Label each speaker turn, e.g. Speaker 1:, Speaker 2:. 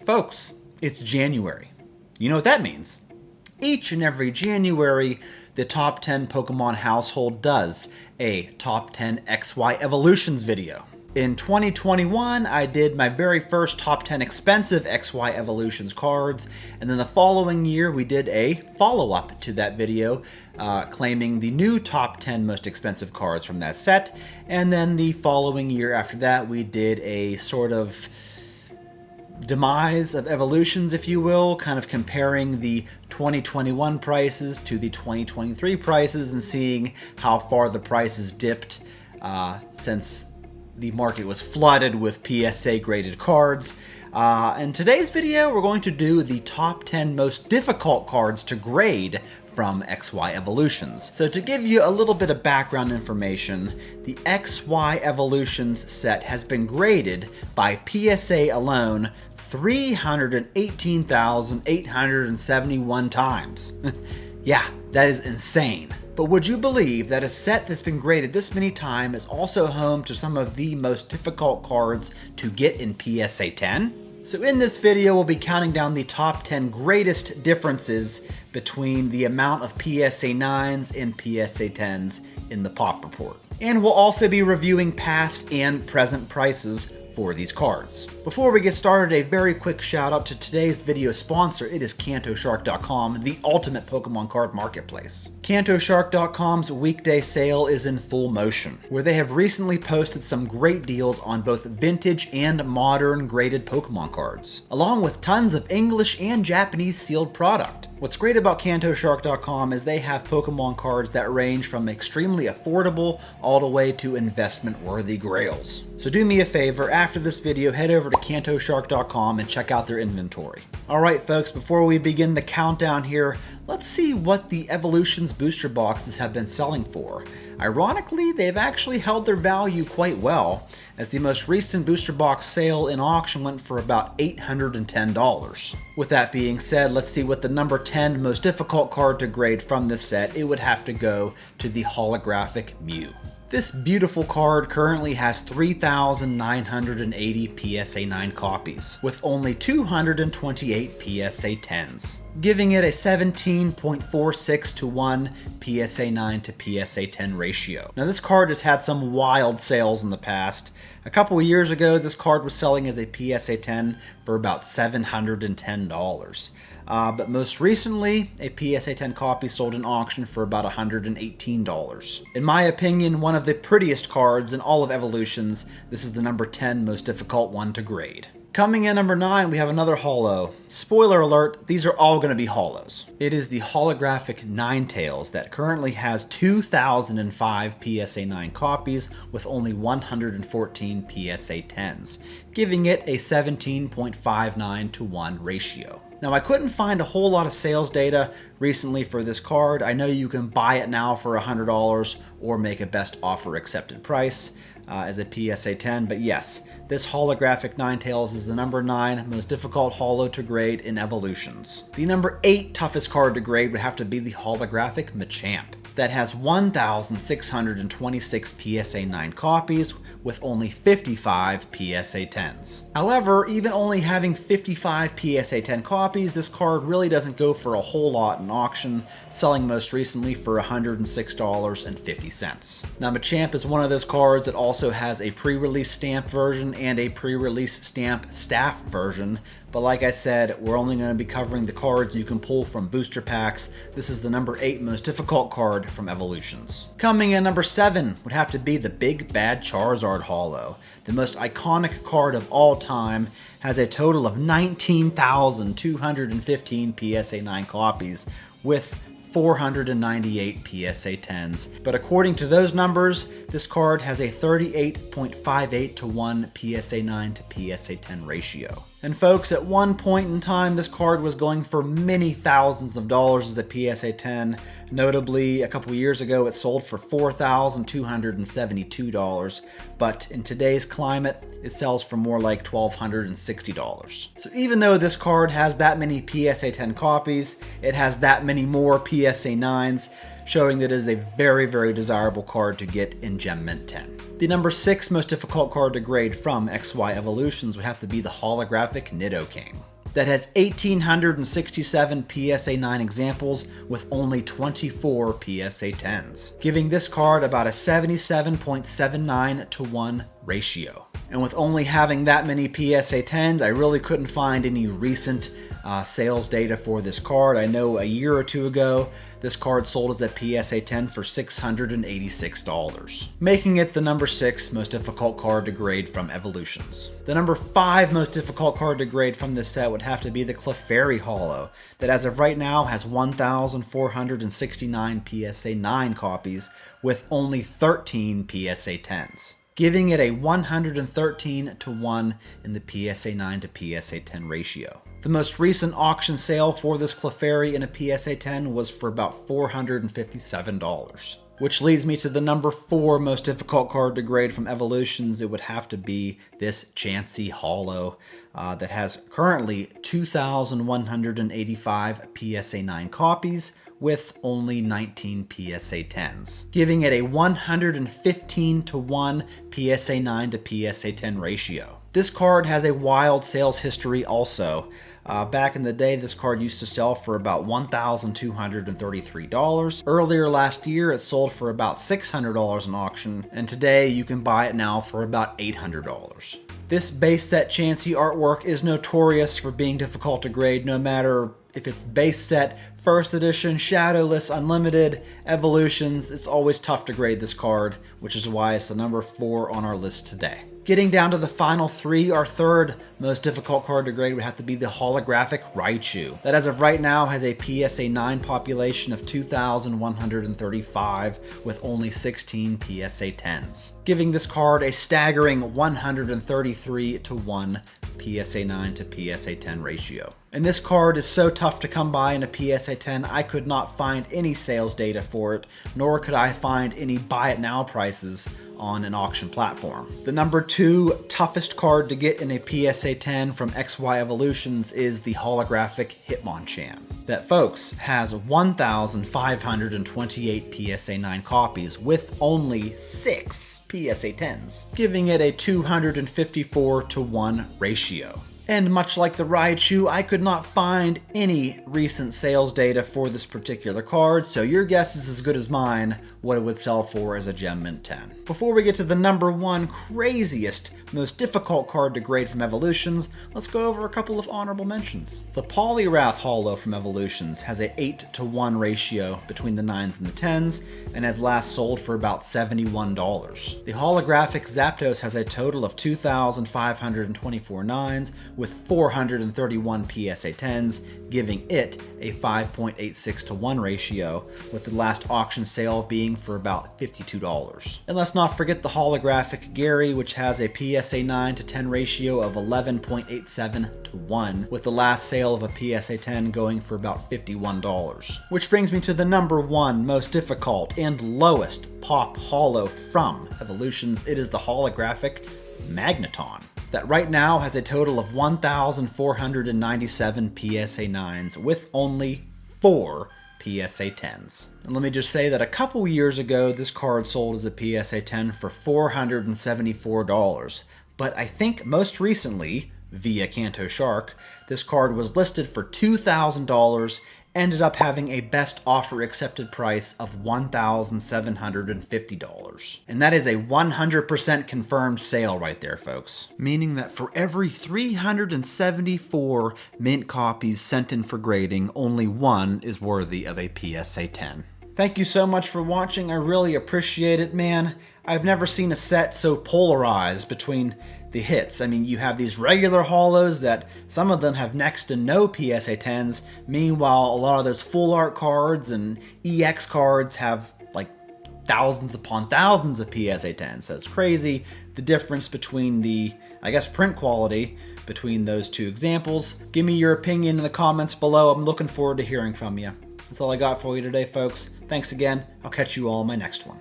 Speaker 1: Folks, it's January. You know what that means? Each and every January, the Top 10 Pokemon household does a Top 10 XY Evolutions video. In 2021, I did my very first Top 10 expensive XY Evolutions cards, and then the following year we did a follow-up to that video claiming the new Top 10 most expensive cards from that set, and then the following year after that we did a sort of demise of Evolutions, if you will, kind of comparing the 2021 prices to the 2023 prices and seeing how far the prices dipped since the market was flooded with PSA graded cards. In today's video, we're going to do the top 10 most difficult cards to grade from XY Evolutions. So to give you a little bit of background information, the XY Evolutions set has been graded by PSA alone 318,871 times. Yeah, that is insane. But would you believe that a set that's been graded this many times is also home to some of the most difficult cards to get in PSA 10? So in this video, we'll be counting down the top 10 greatest differences between the amount of PSA 9s and PSA 10s in the Pop Report. And we'll also be reviewing past and present prices for these cards. Before we get started, a very quick shout out to today's video sponsor. It is CantoShark.com, the ultimate Pokemon card marketplace. CantoShark.com's weekday sale is in full motion, where they have recently posted some great deals on both vintage and modern graded Pokemon cards, along with tons of English and Japanese sealed product. What's great about CantoShark.com is they have Pokemon cards that range from extremely affordable all the way to investment-worthy grails. So do me a favor, after this video, head over to CantoShark.com and check out their inventory. Alright folks, before we begin the countdown here, let's see what the Evolutions booster boxes have been selling for. Ironically, they've actually held their value quite well, as the most recent booster box sale in auction went for about $810. With that being said, let's see what the number 10 most difficult card to grade from this set. It would have to go to the Holographic Mew. This beautiful card currently has 3,980 PSA 9 copies, with only 228 PSA 10s, giving it a 17.46 to 1 PSA 9 to PSA 10 ratio. Now this card has had some wild sales in the past. A couple of years ago, this card was selling as a PSA 10 for about $710. But most recently, a PSA 10 copy sold in auction for about $118. In my opinion, one of the prettiest cards in all of Evolutions, this is the number 10 most difficult one to grade. Coming in number 9, we have another Holo. Spoiler alert, these are all going to be Holos. It is the Holographic Ninetales that currently has 2,005 PSA 9 copies with only 114 PSA 10s, giving it a 17.59 to 1 ratio. Now, I couldn't find a whole lot of sales data recently for this card. I know you can buy it now for $100 or make a best offer accepted price as a PSA 10, but yes, this Holographic Ninetales is the number 9 most difficult holo to grade in Evolutions. The number 8 toughest card to grade would have to be the Holographic Machamp, that has 1,626 PSA 9 copies with only 55 PSA 10s. However, even only having 55 PSA 10 copies, this card really doesn't go for a whole lot in auction, selling most recently for $106.50. Now, Machamp is one of those cards that also has a pre-release stamp version and a pre-release stamp staff version, but like I said, we're only going to be covering the cards you can pull from booster packs. This is the number 8 most difficult card from Evolutions. Coming in number 7 would have to be the Big Bad Charizard Holo. The most iconic card of all time, has a total of 19,215 PSA 9 copies with 498 PSA 10s. But according to those numbers, this card has a 38.58 to 1 PSA 9 to PSA 10 ratio. And folks, at one point in time, this card was going for many thousands of dollars as a PSA 10. Notably, a couple years ago, it sold for $4,272. But in today's climate, it sells for more like $1,260. So even though this card has that many PSA 10 copies, it has that many more PSA 9s, showing that it is a very, very desirable card to get in Gem Mint 10. The number 6 most difficult card to grade from XY Evolutions would have to be the Holographic Nidoking. that has 1,867 PSA 9 examples with only 24 PSA 10s, giving this card about a 77.79 to 1 ratio. And with only having that many PSA 10s, I really couldn't find any recent sales data for this card. I know a year or two ago, this card sold as a PSA 10 for $686, making it the number 6 most difficult card to grade from Evolutions. The number 5 most difficult card to grade from this set would have to be the Clefairy Hollow, that as of right now has 1,469 PSA 9 copies with only 13 PSA 10s, giving it a 113 to 1 in the PSA 9 to PSA 10 ratio. The most recent auction sale for this Clefairy in a PSA 10 was for about $457. Which leads me to the number 4 most difficult card to grade from Evolutions. It would have to be this Chancy Hollow that has currently 2,185 PSA 9 copies with only 19 PSA 10s, giving it a 115 to 1 PSA 9 to PSA 10 ratio. This card has a wild sales history also. Back in the day, this card used to sell for about $1,233. Earlier last year, it sold for about $600 in auction, and today you can buy it now for about $800. This base set Chancy artwork is notorious for being difficult to grade, no matter if it's base set, first edition, shadowless, unlimited, Evolutions. It's always tough to grade this card, which is why it's the number 4 on our list today. Getting down to the final 3, our third most difficult card to grade would have to be the Holographic Raichu, that as of right now has a PSA 9 population of 2,135 with only 16 PSA 10s, giving this card a staggering 133 to 1 PSA 9 to PSA 10 ratio. And this card is so tough to come by in a PSA 10, I could not find any sales data for it, nor could I find any buy it now prices on an auction platform. The number 2 toughest card to get in a PSA 10 from XY Evolutions is the Holographic Hitmonchan, that folks has 1,528 PSA 9 copies with only 6 PSA 10s, giving it a 254 to 1 ratio. And much like the Raichu, I could not find any recent sales data for this particular card, so your guess is as good as mine what it would sell for as a Gem Mint 10. Before we get to the number 1 craziest, most difficult card to grade from Evolutions, let's go over a couple of honorable mentions. The Poliwrath Holo from Evolutions has a 8 to 1 ratio between the 9s and the 10s, and has last sold for about $71. The Holographic Zapdos has a total of 2,524 9s with 431 PSA 10s, giving it a 5.86 to 1 ratio, with the last auction sale being for about $52. And let's not forget the Holographic Gary, which has a PSA 9 to 10 ratio of 11.87 to 1, with the last sale of a PSA 10 going for about $51. Which brings me to the number 1 most difficult and lowest pop holo from Evolutions. It is the Holographic Magneton, that right now has a total of 1,497 PSA 9s with only 4 PSA 10s. And let me just say that a couple years ago, this card sold as a PSA 10 for $474. But I think most recently, via Kanto Shark, this card was listed for $2,000, ended up having a best offer accepted price of $1,750. And that is a 100% confirmed sale right there, folks. Meaning that for every 374 mint copies sent in for grading, only 1 is worthy of a PSA 10. Thank you so much for watching. I really appreciate it, man. I've never seen a set so polarized between the hits. I mean, you have these regular holos that some of them have next to no PSA 10s. Meanwhile, a lot of those full art cards and EX cards have like thousands upon thousands of PSA 10s. So it's crazy the difference between the, I guess, print quality between those two examples. Give me your opinion in the comments below. I'm looking forward to hearing from you. That's all I got for you today, folks. Thanks again. I'll catch you all in my next one.